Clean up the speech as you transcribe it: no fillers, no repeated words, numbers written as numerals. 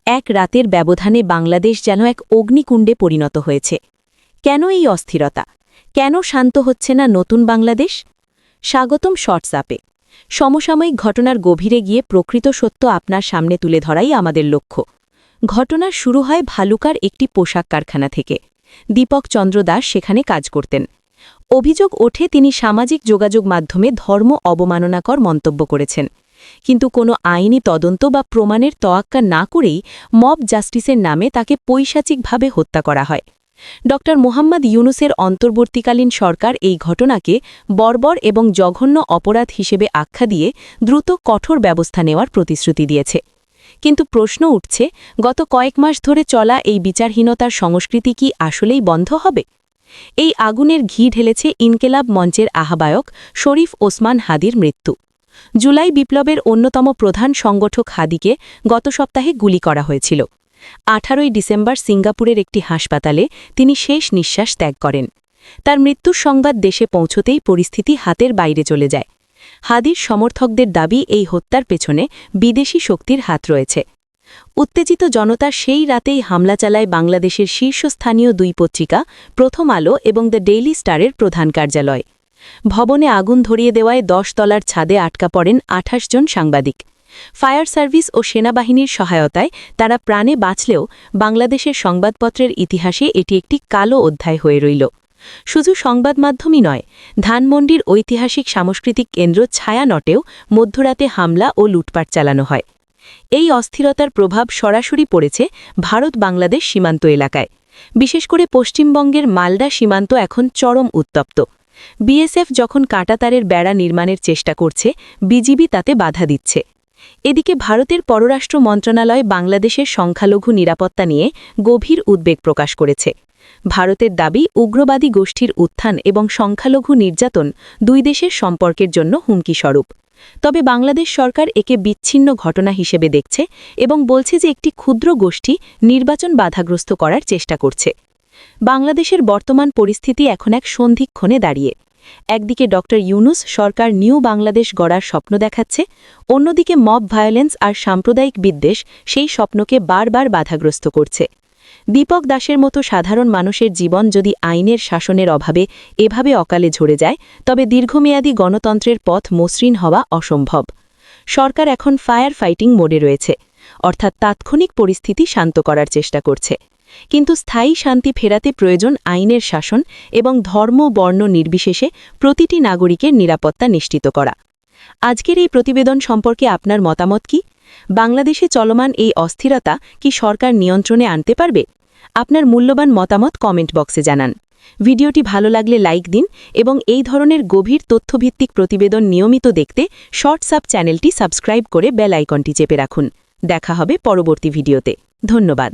এক রাতের ব্যবধানে বাংলাদেশ যেন এক অগ্নিকুণ্ডে পরিণত হয়েছে। কেন এই অস্থিরতা? কেন শান্ত হচ্ছে না নতুন বাংলাদেশ? স্বাগতম শর্টসআপে। সমসাময়িক ঘটনার গভীরে গিয়ে প্রকৃত সত্য আপনার সামনে তুলে ধরাই আমাদের লক্ষ্য। ঘটনার শুরু হয় ভালুকার একটি পোশাক কারখানা থেকে। দীপক চন্দ্র দাস সেখানে কাজ করতেন। অভিযোগ ওঠে তিনি সামাজিক যোগাযোগ মাধ্যমে ধর্ম অবমাননাকর মন্তব্য করেছেন। কিন্তু কোনো আইনি তদন্ত বা প্রমাণের তোয়াক্কা না করেই মব জাস্টিসের নামে তাকে পৈশাচিকভাবে হত্যা করা হয়। ড মোহাম্মদ ইউনুসের অন্তর্বর্তীকালীন সরকার এই ঘটনাকে বর্বর এবং জঘন্য অপরাধ হিসেবে আখ্যা দিয়ে দ্রুত কঠোর ব্যবস্থা নেওয়ার প্রতিশ্রুতি দিয়েছে। কিন্তু প্রশ্ন উঠছে, গত কয়েক মাস ধরে চলা এই বিচারহীনতার সংস্কৃতি কি আসলেই বন্ধ হবে? এই আগুনের ঘি ঢেলেছে ইনকেলাব মঞ্চের আহ্বায়ক শরীফ ওসমান হাদির মৃত্যু। জুলাই বিপ্লবের অন্যতম প্রধান সংগঠক হাদিকে গত সপ্তাহে গুলি করা হয়েছিল। 18 ডিসেম্বর সিঙ্গাপুরের একটি হাসপাতালে তিনি শেষ নিঃশ্বাস ত্যাগ করেন। তার মৃত্যুর সংবাদ দেশে পৌঁছতেই পরিস্থিতি হাতের বাইরে চলে যায়। হাদির সমর্থকদের দাবি এই হত্যার পেছনে বিদেশি শক্তির হাত রয়েছে। উত্তেজিত জনতার সেই রাতেই হামলা চালায় বাংলাদেশের শীর্ষস্থানীয় দুই পত্রিকা প্রথম আলো এবং দ্য ডেইলি স্টারের প্রধান কার্যালয়। ভবনে আগুন ধরিয়ে দেওয়ায় 10 তলার ছাদে আটকা পড়েন 28 জন সাংবাদিক। ফায়ার সার্ভিস ও সেনাবাহিনীর সহায়তায় তারা প্রাণে বাঁচলেও বাংলাদেশের সংবাদপত্রের ইতিহাসে এটি একটি কালো অধ্যায় হয়ে রইল। শুধু সংবাদ মাধ্যমই নয়, ধানমন্ডির ঐতিহাসিক সাংস্কৃতিক কেন্দ্র ছায়ানটেও মধ্যরাতে হামলা ও লুটপাট চালানো হয়। এই অস্থিরতার প্রভাব সরাসরি পড়েছে ভারত-বাংলাদেশ সীমান্ত এলাকায়। বিশেষ করে পশ্চিমবঙ্গের মালদা সীমান্ত এখন চরম উত্তপ্ত। বিএসএফ যখন কাঁটাতারের বেড়া নির্মাণের চেষ্টা করছে, বিজিবি তাতে বাধা দিচ্ছে। এদিকে ভারতের পররাষ্ট্র মন্ত্রণালয় বাংলাদেশের সংখ্যালঘু নিরাপত্তা নিয়ে গভীর উদ্বেগ প্রকাশ করেছে। ভারতের দাবি, উগ্রবাদী গোষ্ঠীর উত্থান এবং সংখ্যালঘু নির্যাতন দুই দেশের সম্পর্কের জন্য হুমকিস্বরূপ। তবে বাংলাদেশ সরকার একে বিচ্ছিন্ন ঘটনা হিসেবে দেখছে এবং বলছে যে একটি ক্ষুদ্র গোষ্ঠী নির্বাচন বাধাগ্রস্ত করার চেষ্টা করছে। বাংলাদেশের বর্তমান পরিস্থিতি এখন এক সন্ধিক্ষণে দাঁড়িয়ে। একদিকে ড ইউনুস সরকার নিউ বাংলাদেশ গড়ার স্বপ্ন দেখাচ্ছে, অন্যদিকে মব ভায়োলেন্স আর সাম্প্রদায়িক বিদ্বেষ সেই স্বপ্নকে বারবার বাধাগ্রস্ত করছে। দীপক দাসের মতো সাধারণ মানুষের জীবন যদি আইনের শাসনের অভাবে এভাবে অকালে ঝরে যায়, তবে দীর্ঘমেয়াদী গণতন্ত্রের পথ মসৃণ হওয়া অসম্ভব। সরকার এখন ফায়ার ফাইটিং মোডে রয়েছে, অর্থাৎ তাৎক্ষণিক পরিস্থিতি শান্ত করার চেষ্টা করছে। কিন্তু স্থায়ী শান্তি ফেরাতে প্রয়োজন আইনের শাসন এবং ধর্ম বর্ণ নির্বিশেষে প্রতিটি নাগরিকের নিরাপত্তা নিশ্চিত করা। আজকের এই প্রতিবেদন সম্পর্কে আপনার মতামত কি? বাংলাদেশে চলমান এই অস্থিরতা কি সরকার নিয়ন্ত্রণে আনতে পারবে? আপনার মূল্যবান মতামত কমেন্ট বক্সে জানান। ভিডিওটি ভালো লাগলে লাইক দিন এবং এই ধরনের গভীর তথ্যভিত্তিক প্রতিবেদন নিয়মিত দেখতে শর্টসআপ চ্যানেলটি সাবস্ক্রাইব করে বেল আইকনটি চেপে রাখুন। দেখা হবে পরবর্তী ভিডিওতে। ধন্যবাদ।